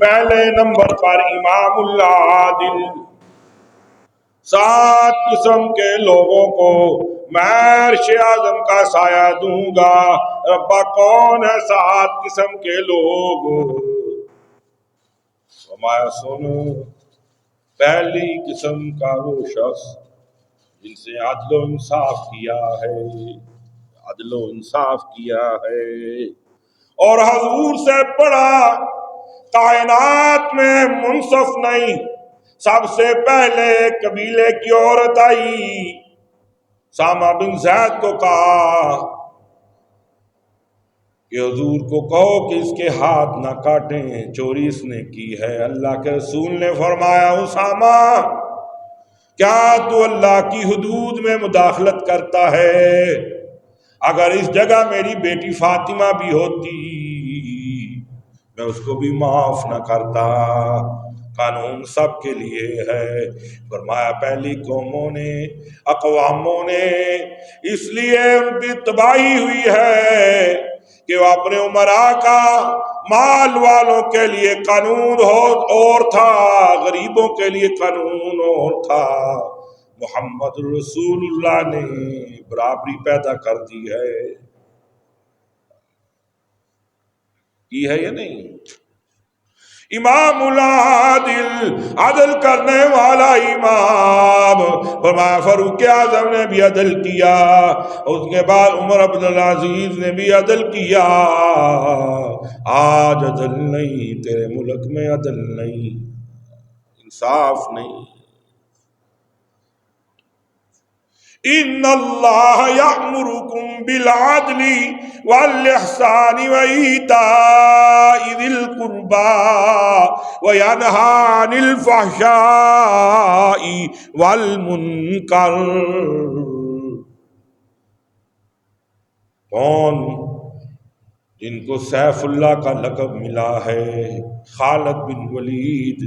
پہلے نمبر پر امام العادل، 7 قسم کے لوگوں کو میں عرش اعظم کا سایہ دوں گا۔ ربا کون ہے 7 قسم کے لوگ؟ فرمایا سنو، پہلی قسم کا وہ شخص جن سے عدل و انصاف کیا ہے، عدل و انصاف کیا ہے، اور حضور سے بڑا کائنات میں منصف نہیں۔ سب سے پہلے قبیلے کی عورت آئی، سامہ بن زید کو کہا کہ حضور کو کہو کہ اس کے ہاتھ نہ کاٹیں، چوری اس نے کی ہے۔ اللہ کے رسول نے فرمایا اسامہ، کیا تو اللہ کی حدود میں مداخلت کرتا ہے؟ اگر اس جگہ میری بیٹی فاطمہ بھی ہوتی میں اس کو بھی معاف نہ کرتا۔ قانون سب کے لیے ہے۔ فرمایا پہلی قوموں نے، اقواموں نے اس لیے ان کی تباہی ہوئی ہے کہ وہ اپنے امراء کا مال والوں کے لیے قانون اور تھا، غریبوں کے لیے قانون اور تھا۔ محمد رسول اللہ نے برابری پیدا کر دی ہے، کی ہے یا نہیں؟ امام العادل، عدل کرنے والا امام۔ فرمایا فاروق اعظم نے بھی عدل کیا، اس کے بعد عمر عبدالعزیز نے بھی عدل کیا۔ آج عدل نہیں، تیرے ملک میں عدل نہیں، انصاف نہیں۔ ان اللہ یأمرکم بالعدل والاحسان وایتاء ذی القربى وینہی عن الفحشاء والمنکر۔ کون؟ جن کو سیف اللہ کا لقب ملا ہے، خالد بن ولید۔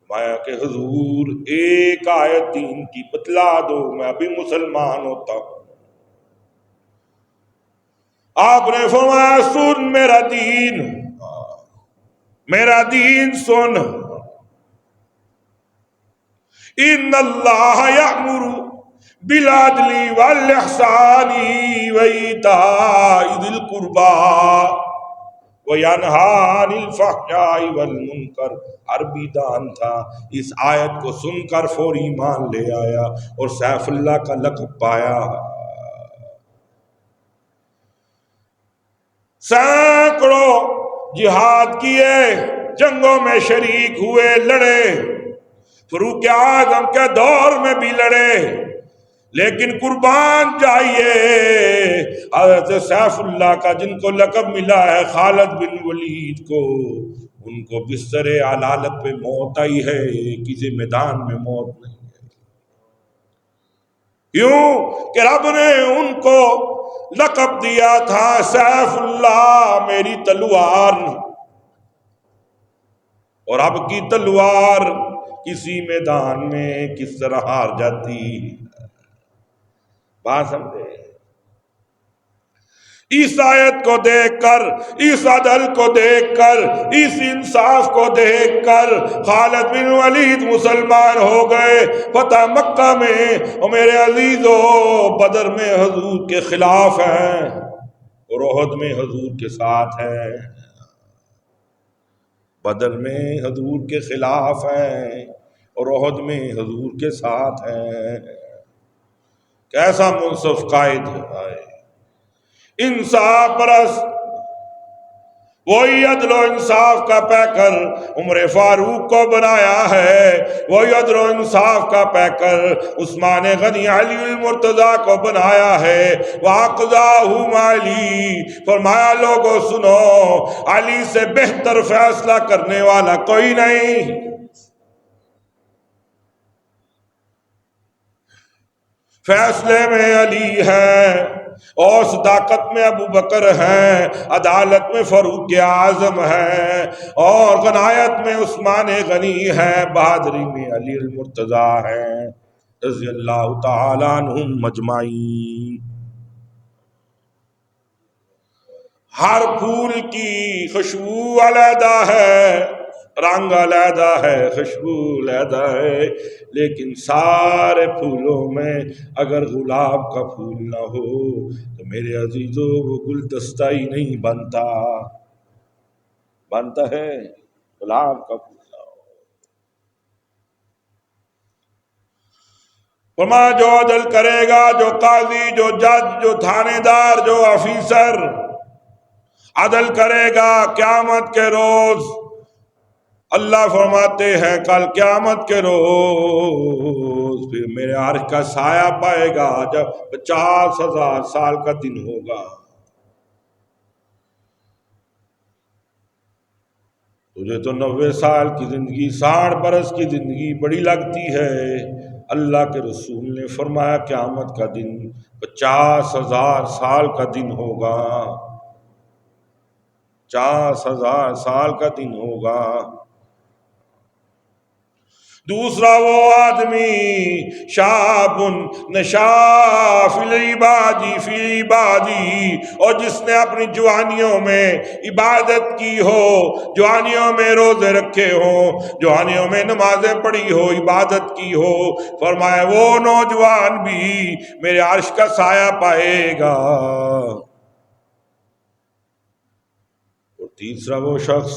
فرمایا کہ حضور ایک آیت دین کی بتلا دو، میں ابھی مسلمان ہوتا ہوں۔ آپ نے فرمایا سن میرا دین، میرا دین سن۔ ان اللہ یأمر بالعدل والاحسان وایتاء ذی القربى وینہی عن الفحشاء والمنکر۔ عربی دان تھا، اس آیت کو سن کر فوری ایمان لے آیا اور سیف اللہ کا لقب پایا۔ سینکڑوں جہاد کیے، جنگوں میں شریک ہوئے، لڑے، فاروق اعظم کے دور میں بھی لڑے، لیکن قربان جائیے حضرت سیف اللہ کا جن کو لقب ملا ہے خالد بن ولید کو، ان کو بستر علالت پہ موت آئی ہے، کسی میدان میں موت نہیں ہے۔ کیوں کہ رب نے ان کو لقب دیا تھا سیف اللہ، میری تلوار، اور اب کی تلوار کسی میدان میں کس طرح ہار جاتی۔ بات سمجھے؟ اس آیت کو دیکھ کر، اس عدل کو دیکھ کر، اس انصاف کو دیکھ کر خالد بن ولید مسلمان ہو گئے فتح مکہ میں۔ اور میرے عزیزو، بدر میں حضور کے خلاف ہیں اور احد میں حضور کے ساتھ ہیں۔ بدر میں حضور کے خلاف ہیں اور احد میں حضور کے ساتھ ہیں۔ کیسا منصف قائد ہے، انصاف پرست، وہی عدل و انصاف کا پیکر عمر فاروق کو بنایا ہے، وہی عدل و انصاف کا پیکر عثمان غنی علی المرتضیٰ کو بنایا ہے۔ وَأَقْضَاهُمْ عَلِي، فرمایا لوگوں سنو، علی سے بہتر فیصلہ کرنے والا کوئی نہیں۔ فیصلے میں علی ہے، اور صداقت میں ابو بکر ہیں، عدالت میں فاروق اعظم ہیں، اور غنایت میں عثمان غنی ہیں، بہادری میں علی المرتضیٰ ہیں، رضی اللہ تعالیٰ عنہم اجمعین۔ ہر پھول کی خوشبو علیحدہ ہے، رنگ علیحدہ ہے، خوشبو علیحدہ ہے، لیکن سارے پھولوں میں اگر گلاب کا پھول نہ ہو تو میرے عزیزوں وہ گلدستہ ہی نہیں بنتا ہے گلاب کا پھول نہ ہو۔ فرمایا جو عدل کرے گا، جو قاضی، جو جج، جو تھانے دار، جو آفیسر عدل کرے گا قیامت کے روز، اللہ فرماتے ہیں کل قیامت کے روز پھر میرے عرش کا سایہ پائے گا جب 50,000 سال کا دن ہوگا۔ تجھے تو 90 سال کی زندگی، 60 برس کی زندگی بڑی لگتی ہے، اللہ کے رسول نے فرمایا قیامت کا دن 50,000 سال کا دن ہوگا، 50,000 سال کا دن ہوگا۔ دوسرا وہ آدمی شاب نشا فی العبادی، اور جس نے اپنی جوانیوں میں عبادت کی ہو، جوانیوں میں روزے رکھے ہوں، جوانیوں میں نمازیں پڑھی ہو، عبادت کی ہو، فرمایا وہ نوجوان بھی میرے عرش کا سایہ پائے گا۔ اور تیسرا وہ شخص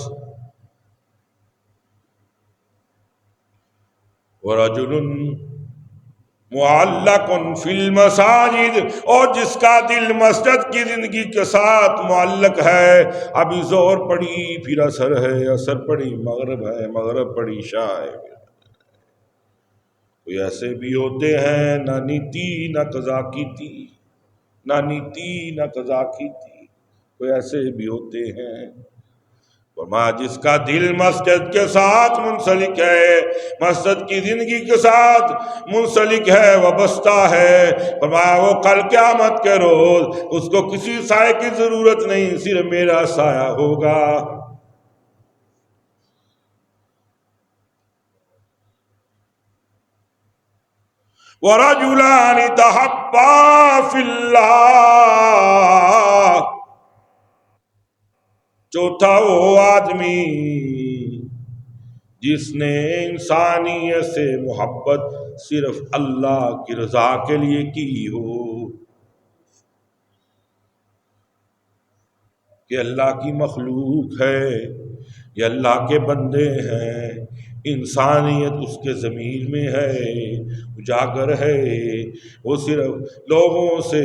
وَرَجُلٌ مُعَلَّقٌ فِي الْمَسَاجِدِ، اور جس کا دل مسجد کی زندگی کے ساتھ معلق ہے، ابھی ظہر پڑھی پھر عصر ہے، عصر پڑھی مغرب ہے، مغرب پڑھی عشاء ہے۔ کوئی ایسے بھی ہوتے ہیں نہ نیتی نہ قضا کی تھی، نہ نیتی نہ قضا کی تھی، کوئی ایسے بھی ہوتے ہیں۔ فرمایا جس کا دل مسجد کے ساتھ منسلک ہے، مسجد کی زندگی کے ساتھ منسلک ہے، وابستہ ہے، فرمایا وہ کل قیامت کے روز اس کو کسی سائے کی ضرورت نہیں، صرف میرا سایہ ہوگا۔ وَرَجُلَانِ تَحَبَّا فِي اللَّهِ، چوتھا وہ آدمی جس نے انسانیت سے محبت صرف اللہ کی رضا کے لیے کی ہو، کہ اللہ کی مخلوق ہے، یہ اللہ کے بندے ہیں، انسانیت اس کے ضمیر میں ہے، اجاگر ہے، وہ صرف لوگوں سے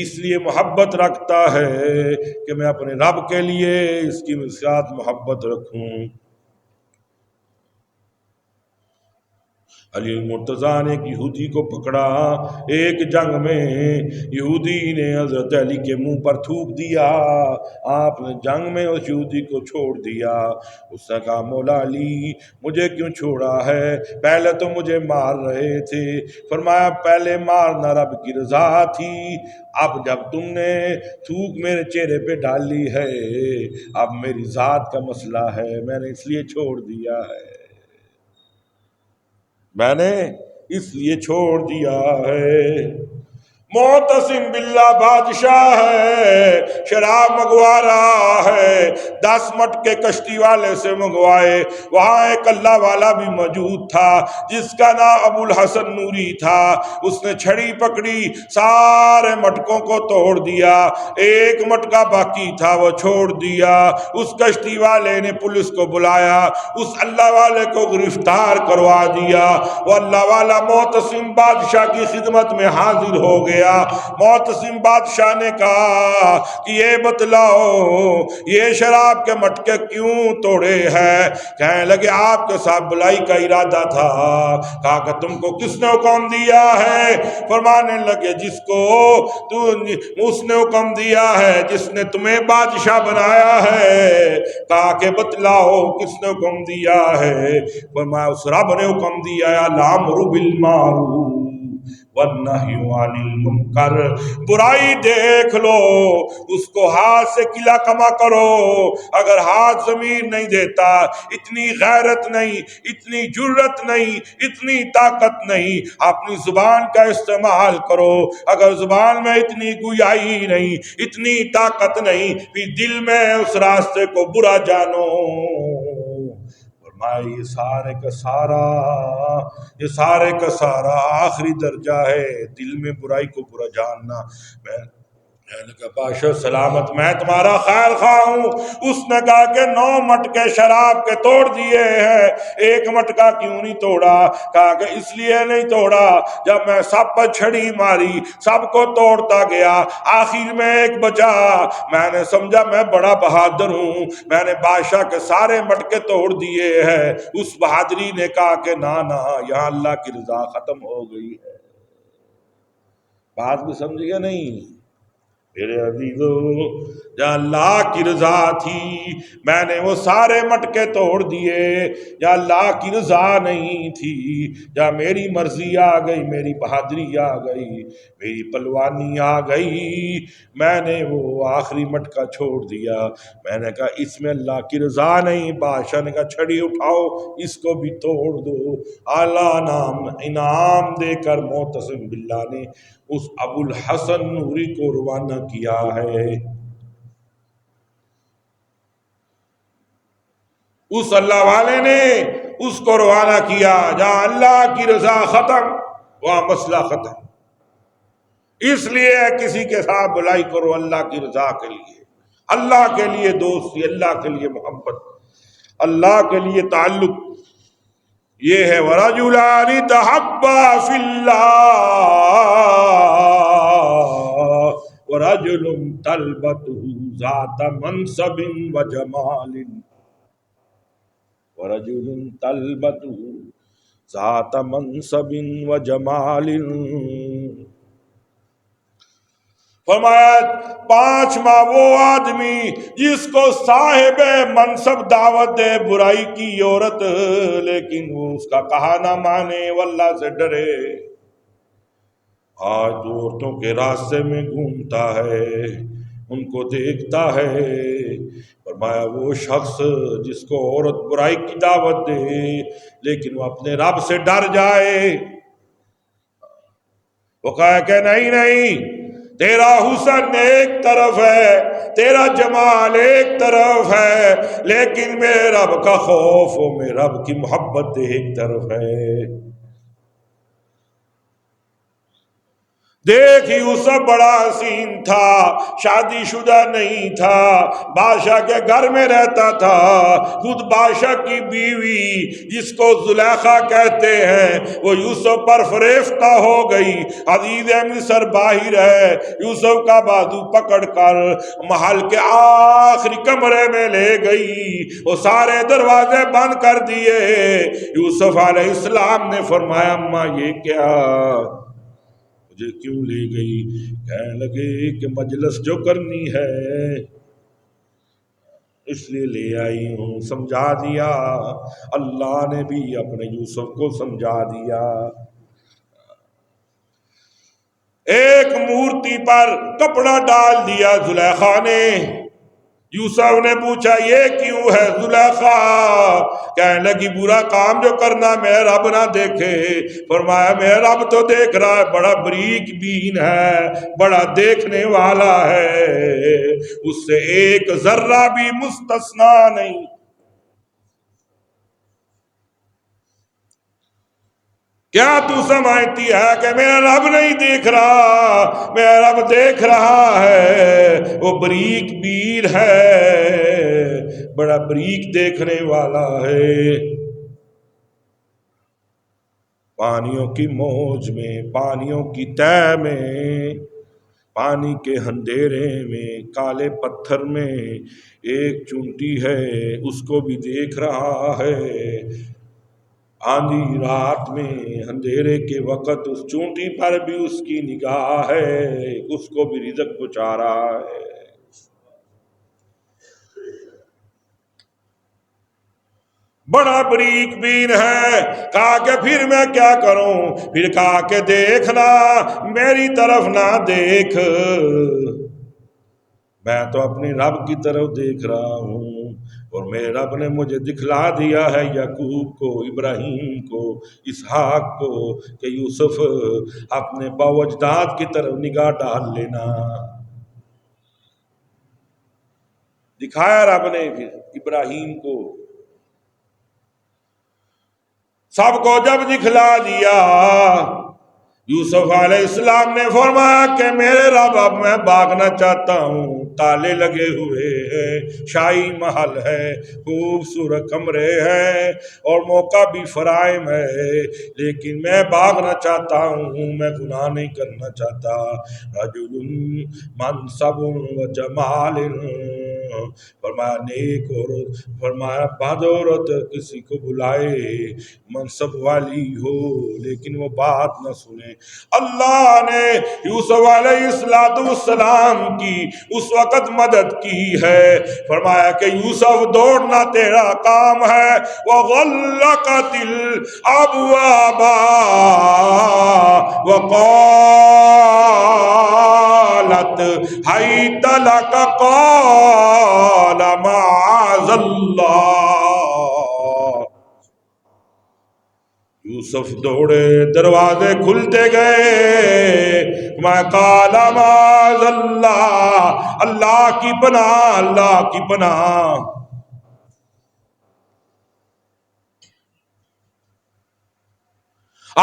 اس لیے محبت رکھتا ہے کہ میں اپنے رب کے لیے اس کی ساتھ محبت رکھوں۔ علی المرتضیٰ نے ایک یہودی کو پکڑا، ایک جنگ میں یہودی نے حضرت علی کے منہ پر تھوک دیا، آپ نے جنگ میں اس یہودی کو چھوڑ دیا۔ اس نے کہا مولا علی مجھے کیوں چھوڑا ہے، پہلے تو مجھے مار رہے تھے۔ فرمایا پہلے مارنا رب کی رضا تھی، اب جب تم نے تھوک میرے چہرے پہ ڈالی ہے اب میری ذات کا مسئلہ ہے، میں نے اس لیے چھوڑ دیا ہے، میں نے اس لیے چھوڑ دیا ہے۔ معتصم باللہ بادشاہ ہے، شراب منگوا رہا ہے، 10 مٹکے کشتی والے سے منگوائے، وہاں ایک اللہ والا بھی موجود تھا جس کا نام ابو الحسن نوری تھا، اس نے چھڑی پکڑی، سارے مٹکوں کو توڑ دیا، ایک مٹکا باقی تھا وہ چھوڑ دیا۔ اس کشتی والے نے پولیس کو بلایا، اس اللہ والے کو گرفتار کروا دیا، وہ اللہ والا معتصم بادشاہ کی خدمت میں حاضر ہو گیا۔ معتصم بادشاہ نے کہا کہ یہ بتلاؤ یہ شراب کے مٹکے کیوں توڑے ہیں؟ کہنے لگے آپ کے ساتھ بلائی کا ارادہ تھا۔ کہا کہ تم کو کس نے حکم دیا ہے؟ فرمانے لگے جس کو اس نے حکم دیا ہے جس نے تمہیں بادشاہ بنایا ہے۔ کہا کہ بتلاؤ کس نے حکم دیا ہے؟ فرمایا اس رب نے حکم دیا ہے الامر بالمعروف والنہی عن المنکر، برائی دیکھ لو اس کو ہاتھ سے قلع کما کرو، اگر ہاتھ ضمیر نہیں دیتا، اتنی غیرت نہیں، اتنی جرت نہیں، اتنی طاقت نہیں، اپنی زبان کا استعمال کرو، اگر زبان میں اتنی گویائی نہیں، اتنی طاقت نہیں، پھر دل میں اس راستے کو برا جانو، یہ سارے کا سارا آخری درجہ ہے دل میں برائی کو برا جاننا۔ میں نے کہا بادشاہ سلامت، میں تمہارا خیر خواہ ہوں۔ اس نے کہا کہ 9 مٹکے شراب کے توڑ دیے ہیں، 1 مٹکا کیوں نہیں توڑا؟ کہا کہ اس لیے نہیں توڑا، جب میں سب پر چھڑی ماری سب کو توڑتا گیا، آخر میں 1 بچا، میں نے سمجھا میں بڑا بہادر ہوں، میں نے بادشاہ کے سارے مٹکے توڑ دیے ہیں۔ اس بہادری نے کہا کہ نہ یہاں اللہ کی رضا ختم ہو گئی ہے۔ بات بھی سمجھ گیا نہیں میرے عزیزو؟ جہاں اللہ کی رضا تھی میں نے وہ سارے مٹکے توڑ دیے، جہاں اللہ کی رضا نہیں تھی، جہاں میری مرضی آ گئی، میری بہادری آ گئی، میری پلوانی آ گئی، میں نے وہ آخری مٹکا چھوڑ دیا۔ میں نے کہا اس میں اللہ کی رضا نہیں۔ بادشاہ نے کہا چھڑی اٹھاؤ اس کو بھی توڑ دو۔ اعلیٰ انعام دے کر معتصم باللہ نے اس ابو الحسن نوری کو روانہ کیا ہے۔ اس اللہ والے نے اس کو روانہ کیا، جہاں اللہ کی رضا ختم وہاں مسئلہ ختم۔ اس لیے کسی کے ساتھ بلائی کرو اللہ کی رضا کے لیے، اللہ کے لیے دوستی، اللہ کے لیے محبت، اللہ کے لیے تعلق۔ یہ ہے وَرَجُلَانِ تَحَبَّا فِي اللَّهِ وَرَجُلٌ طَلْبَتُهُ ذَاتَ مَنْصَبٍ وَجَمَالٍ وَرَجُلٌ طَلْبَتُهُ ذَاتَ مَنْصَبٍ وَجَمَالٍ۔ فرمایا 5واں وہ آدمی جس کو صاحب منصب دعوت دے برائی کی عورت، لیکن وہ اس کا کہا نہ مانے، واللہ سے ڈرے۔ آج جو عورتوں کے راستے میں گھومتا ہے ان کو دیکھتا ہے، فرمایا وہ شخص جس کو عورت برائی کی دعوت دے لیکن وہ اپنے رب سے ڈر جائے، وہ کہا کہ نہیں تیرا حسن ایک طرف ہے، تیرا جمال ایک طرف ہے، لیکن میرے رب کا خوف و میرے رب کی محبت ایک طرف ہے۔ دیکھ یوسف بڑا حسین تھا، شادی شدہ نہیں تھا، بادشاہ کے گھر میں رہتا تھا، خود بادشاہ کی بیوی جس کو زلیخا کہتے ہیں وہ یوسف پر فریفتہ ہو گئی۔ عزیز مصر باہر ہے، یوسف کا بازو پکڑ کر محل کے آخری کمرے میں لے گئی، وہ سارے دروازے بند کر دیے۔ یوسف علیہ السلام نے فرمایا اماں یہ کیا، مجھے کیوں لے گئی؟ کہنے لگے کہ مجلس جو کرنی ہے اس لیے لے آئی ہوں۔ سمجھا دیا، اللہ نے بھی اپنے یوسف کو سمجھا دیا۔ ایک مورتی پر کپڑا ڈال دیا زلیخا نے۔ یوسف نے پوچھا یہ کیوں ہے؟ زلیخا کہنے لگی برا کام جو کرنا میرے رب نہ دیکھے۔ فرمایا میرے رب تو دیکھ رہا ہے، بڑا بریک بین ہے، بڑا دیکھنے والا ہے، اس سے ایک ذرہ بھی مستثنا نہیں۔ کیا تو سمجھتی ہے کہ میرا رب نہیں دیکھ رہا؟ میرا رب دیکھ رہا ہے، وہ بریک بیر ہے، بڑا بریک دیکھنے والا ہے۔ پانیوں کی موج میں، پانیوں کی تہ میں، پانی کے اندھیرے میں، کالے پتھر میں ایک چونٹی ہے، اس کو بھی دیکھ رہا ہے۔ آندھی رات میں اندھیرے کے وقت اس چونٹی پر بھی اس کی نگاہ ہے، اس کو بھی رزق پہنچا رہا ہے۔ بڑا بریک بین ہے۔ کہا کہ پھر میں کیا کروں؟ پھر کہا کہ دیکھنا میری طرف نہ دیکھ، میں تو اپنی رب کی طرف دیکھ رہا ہوں، اور میرے رب نے مجھے دکھلا دیا ہے یعقوب کو، ابراہیم کو، اسحاق کو کہ یوسف اپنے باوجداد کی طرف نگاہ ڈال لینا۔ دکھایا رب نے پھر ابراہیم کو سب کو جب دکھلا دیا، یوسف علیہ السلام نے فرمایا کہ میرے رب اب میں بھاگنا چاہتا ہوں، تالے لگے ہوئے ہیں، شاہی محل ہے، خوبصورت کمرے ہیں اور موقع بھی فراہم ہے، لیکن میں بھاگنا چاہتا ہوں، میں گناہ نہیں کرنا چاہتا۔ رجل منصب و جمال، فرمایا نیک عورت، فرمایا بد عورت کسی کو بلائے منصب والی ہو لیکن وہ بات نہ سنے۔ اللہ نے یوسف علیہ السلام کی اس وقت مدد کی ہے، فرمایا کہ یوسف دوڑنا تیرا کام ہے، وَغَلَّقَتِ الْأَبْوَابَ وَقَالَتْ هَيْتَ لَكَ قَالَ مَعَاذَ اللَّهِ۔ یوسف دوڑے، دروازے کھلتے گئے، میں قال معاذ اللہ، اللہ کی پناہ، اللہ کی پناہ۔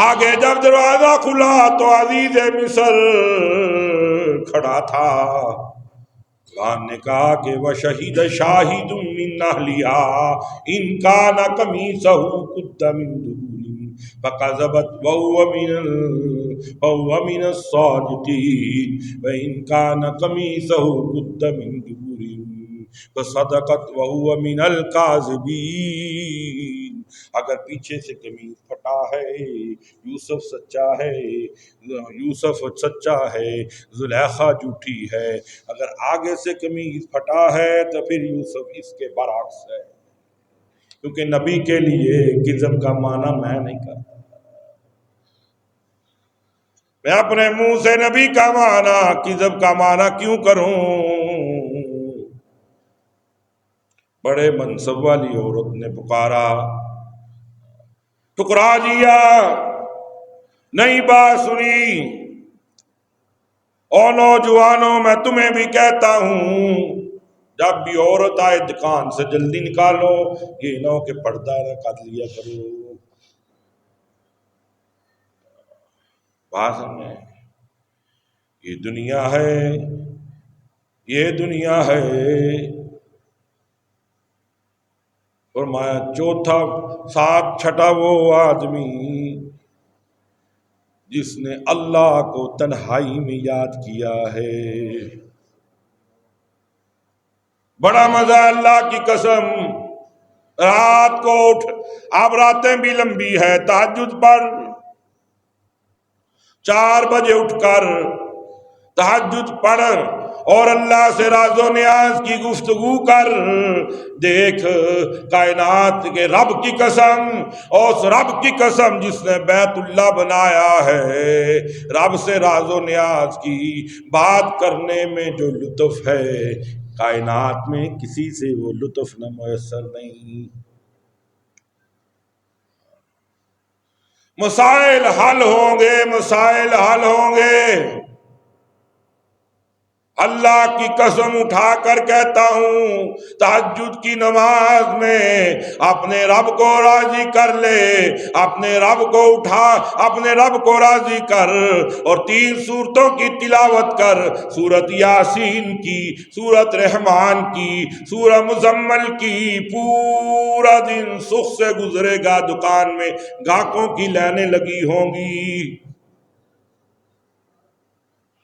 آگے جب دروازہ کھلا تو عزیز مصر کھڑا تھا۔ قرآن نے کہا کہ وَشَهِدَ شَاهِدٌ مِّنْ أَهْلِهَا إِنْ كَانَ قَمِيصُهُ قُدَّ مِنْ دُبُرٍ فَكَذَبَتْ وَهُوَ مِنَ الصَّادِقِينَ وَإِنْ كَانَ قَمِيصُهُ قُدَّ مِنْ دُبُرٍ فَصَدَقَتْ وَهُوَ مِنَ الْكَاذِبِينَ۔ اگر پیچھے سے قمیص پھٹا ہے یوسف سچا ہے، یوسف سچا ہے، زلیخا جھوٹی ہے، اگر آگے سے قمیص پھٹا ہے تو پھر یوسف اس کے برعکس ہے، کیونکہ نبی کے لیے کذب کا معنی میں نہیں کرتا، میں اپنے منہ سے نبی کا معنی کذب کا معنی کیوں کروں؟ بڑے منصب والی عورت نے پکارا، ٹکرا دیا، نئی بات سنی۔ اور نوجوانوں میں تمہیں بھی کہتا ہوں، جب بھی عورت آئے دکان سے جلدی نکالو، یہ نہ ہو کہ پردہ نہ کر لیا کرو۔ بات سمجھیں، یہ دنیا ہے، یہ دنیا ہے۔ فرمایا چوتھا ساتھ چھٹا وہ آدمی جس نے اللہ کو تنہائی میں یاد کیا ہے۔ بڑا مزہ، اللہ کی قسم، رات کو اٹھ، اب راتیں بھی لمبی ہے، تہجد پڑھ، 4 بجے اٹھ کر تہجد پڑھ اور اللہ سے راز و نیاز کی گفتگو کر۔ دیکھ کائنات کے رب کی قسم، اور اس رب کی قسم جس نے بیت اللہ بنایا ہے، رب سے راز و نیاز کی بات کرنے میں جو لطف ہے، کائنات میں کسی سے وہ لطف نہ میسر نہیں۔ مسائل حل ہوں گے، مسائل حل ہوں گے۔ اللہ کی قسم اٹھا کر کہتا ہوں، تہجد کی نماز میں اپنے رب کو راضی کر لے، اپنے رب کو اٹھا، اپنے رب کو راضی کر اور 3 سورتوں کی تلاوت کر، سورت یاسین کی، سورت رحمان کی، سورہ مزمل کی۔ پورا دن سکھ سے گزرے گا، دکان میں گاہکوں کی لائنیں لگی ہوں گی،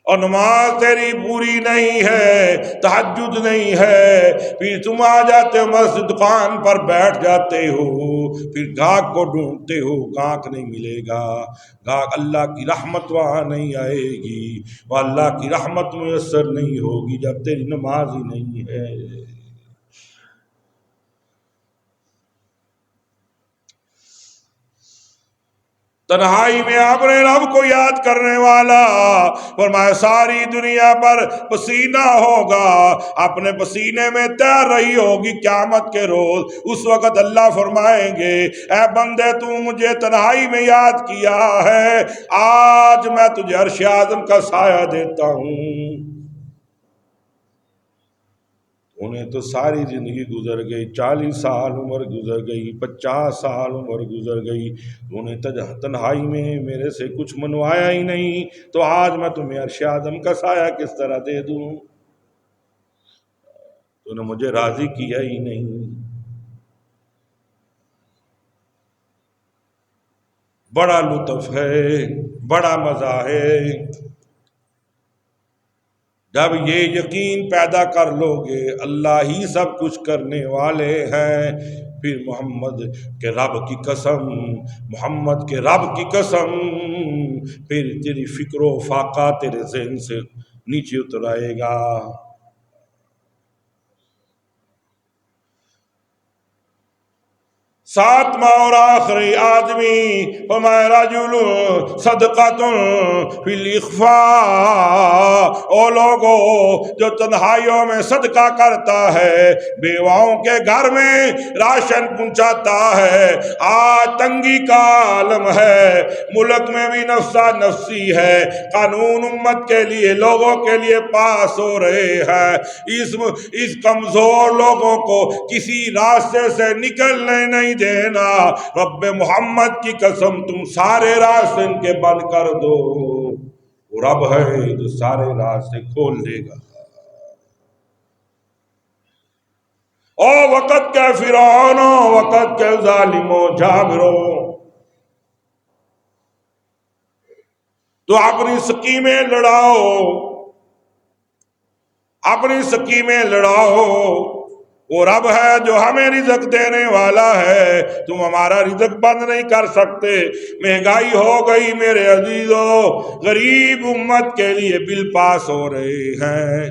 اور نماز تیری پوری نہیں ہے، تہجد نہیں ہے، پھر تم آ جاتے ہو مسجد، دکان پر بیٹھ جاتے ہو، پھر گاہک کو ڈھونڈتے ہو، گاہک نہیں ملے گا، گاہک، اللہ کی رحمت وہاں نہیں آئے گی، وہ اللہ کی رحمت میسر نہیں ہوگی جب تیری نماز ہی نہیں ہے۔ تنہائی میں اپنے رب کو یاد کرنے والا، فرمایا ساری دنیا پر پسینہ ہوگا، اپنے پسینے میں تیر رہی ہوگی قیامت کے روز۔ اس وقت اللہ فرمائیں گے، اے بندے تو مجھے تنہائی میں یاد کیا ہے، آج میں تجھے عرش اعظم کا سایہ دیتا ہوں۔ انہیں تو ساری زندگی گزر گئی، 40 سال عمر گزر گئی، 50 سال عمر گزر گئی، انہیں تنہائی میں میرے سے کچھ منوایا ہی نہیں، تو آج میں تمہیں عرش اعظم کا سایہ کس طرح دے دوں؟ تو نے مجھے راضی کیا ہی نہیں۔ بڑا لطف ہے، بڑا مزہ ہے جب یہ یقین پیدا کر لو گے اللہ ہی سب کچھ کرنے والے ہیں، پھر محمد کے رب کی قسم، محمد کے رب کی قسم، پھر تیری فکر و فاقہ تیرے ذہن سے نیچے اتر آئے گا۔ ساتواں اور آخری آدمی فرمایا رجل صدقۃ فی الاخفاء، او لوگوں جو تنہائیوں میں صدقہ کرتا ہے، بیواؤں کے گھر میں راشن پہنچاتا ہے۔ آج تنگی کا عالم ہے، ملک میں بھی نفسا نفسی ہے، قانون امت کے لیے لوگوں کے لیے پاس ہو رہے ہیں، اس کمزور لوگوں کو کسی راستے سے نکلنے نہیں دینا۔ رب محمد کی قسم تم سارے راستے ان کے بند کر دو، وہ رب ہے جو سارے راستے کھول دے گا۔ او وقت کے فرعونوں، وقت کے ظالموں جابروں، تو اپنی سکیمیں لڑاؤ، اپنی سکیمیں لڑاؤ، وہ رب ہے جو ہمیں رزق دینے والا ہے، تم ہمارا رزق بند نہیں کر سکتے۔ مہنگائی ہو گئی میرے عزیزوں، غریب امت کے لیے بل پاس ہو رہے ہیں۔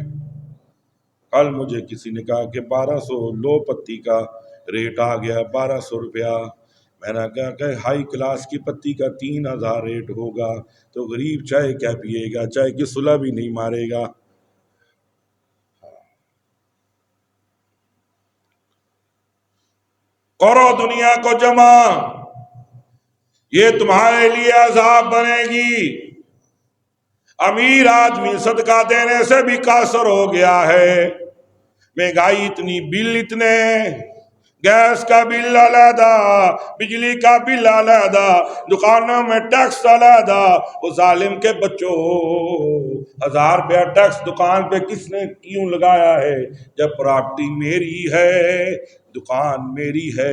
کل مجھے کسی نے کہا کہ 1200 لو پتی کا ریٹ آ گیا، 1200 روپیہ۔ میں نے کہا کہ ہائی کلاس کی پتی کا 3000 ریٹ ہوگا، تو غریب چائے کیا پیے گا، چائے کی صلح بھی نہیں مارے گا۔ کرو دنیا کو جمع، یہ تمہارے لیے عذاب بنے گی۔ امیر آدمی صدقہ دینے سے بھی قاصر ہو گیا ہے، مہنگائی اتنی، بل اتنے، گیس کا بل علیحدہ، بجلی کا بل علیحدہ، دکانوں میں ٹیکس علیحدہ۔ وہ ظالم کے بچوں، 1000 روپیہ ٹیکس دکان پہ کس نے کیوں لگایا ہے؟ جب پراپرٹی میری ہے، دکان میری ہے،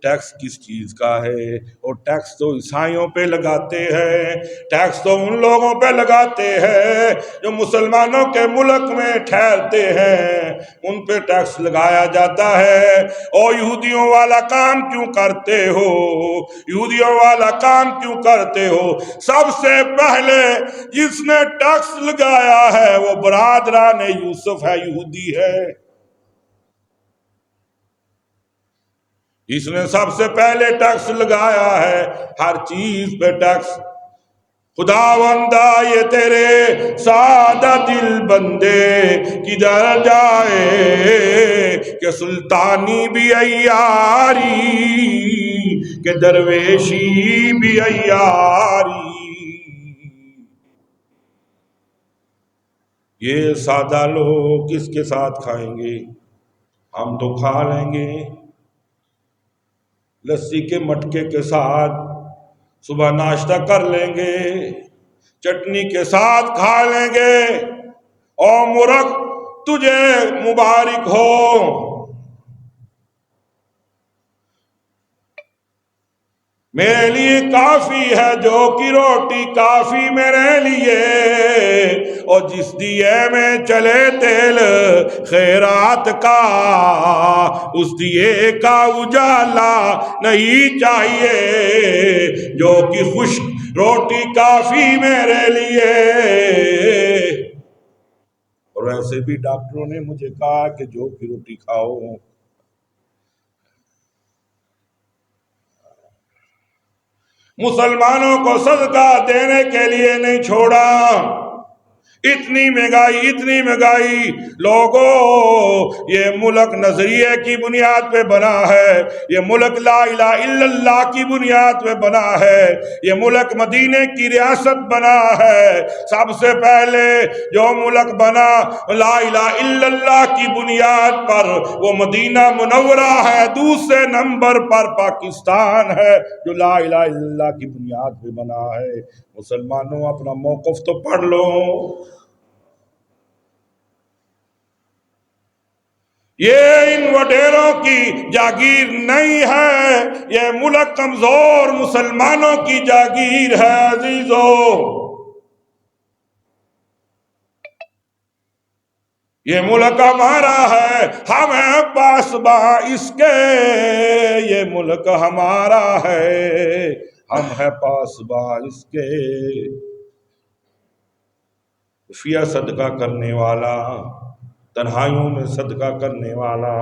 ٹیکس کس چیز کا ہے؟ اور ٹیکس تو عیسائیوں پہ لگاتے ہیں، ٹیکس تو ان لوگوں پہ لگاتے ہیں جو مسلمانوں کے ملک میں ٹھہرتے ہیں، ان پہ ٹیکس لگایا جاتا ہے۔ اور یہودیوں والا کام کیوں کرتے ہو؟ یہودیوں والا کام کیوں کرتے ہو؟ سب سے پہلے جس نے ٹیکس لگایا ہے وہ برادران یوسف ہے، یہودی ہے۔ اس نے سب سے پہلے ٹیکس لگایا ہے، ہر چیز پہ ٹیکس۔ خداوندا یہ تیرے سادہ دل بندے کدھر جائے کہ سلطانی بھی عیاری کہ درویشی بھی عیاری۔ یہ سادہ لوگ کس کے ساتھ کھائیں گے؟ ہم تو کھا لیں گے لسی کے مٹکے کے ساتھ، صبح ناشتہ کر لیں گے، چٹنی کے ساتھ کھا لیں گے۔ او مرغ تجھے مبارک ہو، میرے لیے کافی ہے جو کی روٹی کافی میرے لیے، اور جس دیے میں چلے تیل خیرات کا، اس دیے کا اجالا نہیں چاہیے، جو کی خشک روٹی کافی میرے لیے۔ اور ویسے بھی ڈاکٹروں نے مجھے کہا کہ جو کی روٹی کھاؤ، مسلمانوں کو صدقہ دینے کے لیے نہیں چھوڑا، اتنی مہنگائی لوگوں، یہ ملک نظریے کی بنیاد پہ بنا ہے، یہ ملک لا الہ الا اللہ کی بنیاد پہ بنا ہے، یہ ملک مدینے کی ریاست بنا ہے۔ سب سے پہلے جو ملک بنا لا الہ الا اللہ کی بنیاد پر وہ مدینہ منورہ ہے، دوسرے نمبر پر پاکستان ہے جو لا الہ الا اللہ کی بنیاد پہ بنا ہے۔ مسلمانوں اپنا موقف تو پڑھ لو، یہ ان وڈیروں کی جاگیر نہیں ہے، یہ ملک کمزور مسلمانوں کی جاگیر ہے عزیزو۔ یہ ملک ہمارا ہے، ہم ہیں پاسباں اس کے، یہ ملک ہمارا ہے، ہم ہیں پاسباں اس کے۔ خفیہ صدقہ کرنے والا، تنہائیوں میں صدقہ کرنے والا،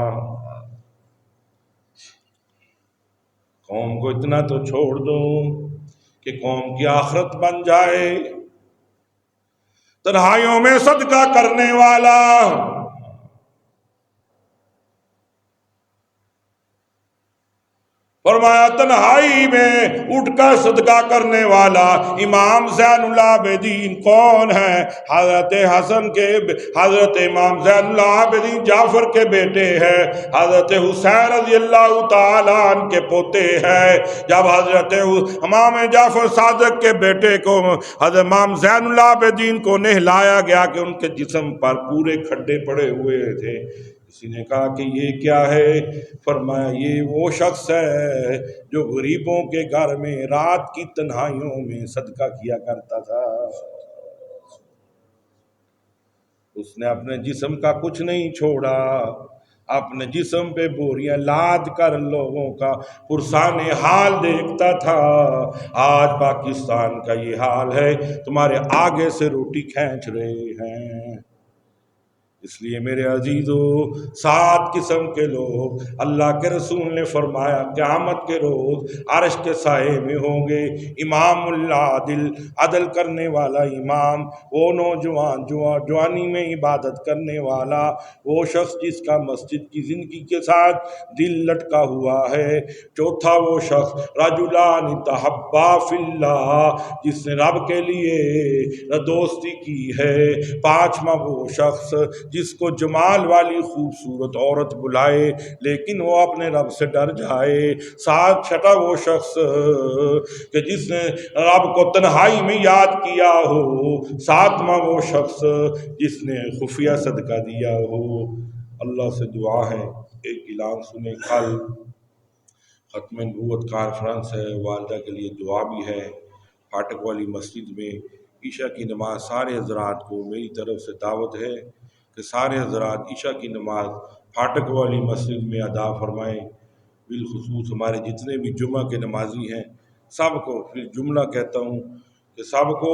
قوم کو اتنا تو چھوڑ دو کہ قوم کی آخرت بن جائے، تنہائیوں میں صدقہ کرنے والا، فرمایا تنہائی میں اٹھ کر صدقہ کرنے والا امام زین العابدین کون ہے؟ حضرت حسن کے، حضرت امام زین العابدین جعفر کے بیٹے ہیں، حضرت حسین رضی اللہ تعالیٰ عنہ کے پوتے ہیں۔ جب حضرت امام جعفر صادق کے بیٹے کو، حضرت امام زین العابدین کو نہلایا گیا کہ ان کے جسم پر پورے کھڈے پڑے ہوئے تھے، کسی نے کہا کہ یہ کیا ہے؟ فرمایا یہ وہ شخص ہے جو غریبوں کے گھر میں رات کی تنہائیوں میں صدقہ کیا کرتا تھا۔ اس نے اپنے جسم کا کچھ نہیں چھوڑا، اپنے جسم پہ بوریاں لاد کر لوگوں کا پرسان حال دیکھتا تھا۔ آج پاکستان کا یہ حال ہے، تمہارے آگے سے روٹی کھینچ رہے ہیں۔ اس لیے میرے عزیزو، 7 قسم کے لوگ اللہ کے رسول نے فرمایا قیامت کے روز عرش کے سائے میں ہوں گے۔ امام العادل، عدل کرنے والا امام، وہ نوجوان جوانی میں عبادت کرنے والا، وہ شخص جس کا مسجد کی زندگی کے ساتھ دل لٹکا ہوا ہے۔ چوتھا وہ شخص رجلان تحبا فی اللہ، جس نے رب کے لیے دوستی کی ہے۔ پانچواں وہ شخص جس کو جمال والی خوبصورت عورت بلائے لیکن وہ اپنے رب سے ڈر جائے۔ چھٹا وہ شخص کہ جس نے رب کو تنہائی میں یاد کیا ہو۔ ساتواں وہ شخص جس نے خفیہ صدقہ دیا ہو۔ اللہ سے دعا ہے، ایک اعلان سنیں، کل ختم نبوت کانفرنس ہے، والدہ کے لیے دعا بھی ہے۔ پھاٹک والی مسجد میں عشاء کی نماز سارے حضرات کو میری طرف سے دعوت ہے کہ سارے حضرات عشاء کی نماز پھاٹک والی مسجد میں ادا فرمائیں۔ بالخصوص ہمارے جتنے بھی جمعہ کے نمازی ہیں سب کو، پھر جملہ کہتا ہوں کہ سب کو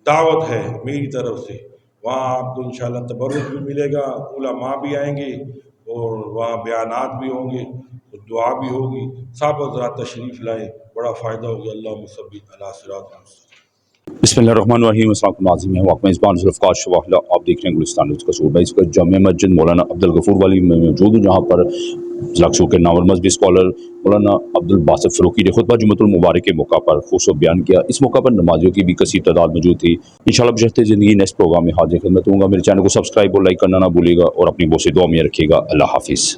دعوت ہے میری طرف سے۔ وہاں آپ کو انشاءاللہ تبرک بھی ملے گا، علماء بھی آئیں گے اور وہاں بیانات بھی ہوں گے، دعا بھی ہوگی۔ سب حضرات تشریف لائیں، بڑا فائدہ ہوگا۔ اللہم صلی علی صراط المستقیم۔ بسم اللہ الرحمن الرحیم۔ السلام علیکم ناظرین، میں واقع میزبان ذوالفقار شواحلہ، آپ دیکھ رہے ہیں گلستان قصور۔ میں اس وقت جامع مسجد مولانا عبدالغفور والی میں موجود ہوں، جہاں پر ضلع قصور کے نامور مذہبی اسکالر مولانا عبدالباسط فروکی نے خطبہ جمعۃ المبارک کے موقع پر خصوص بیان کیا۔ اس موقع پر نمازیوں کی بھی کثیر تعداد موجود تھی۔ انشاءاللہ بشرط زندگی نیکسٹ پروگرام میں حاضر خدمت ہوں گا۔ میرے چینل کو سبسکرائب اور لائک کرنا نہ بھولیے گا اور اپنی بہت سی دعا میں رکھیے گا۔ اللہ حافظ۔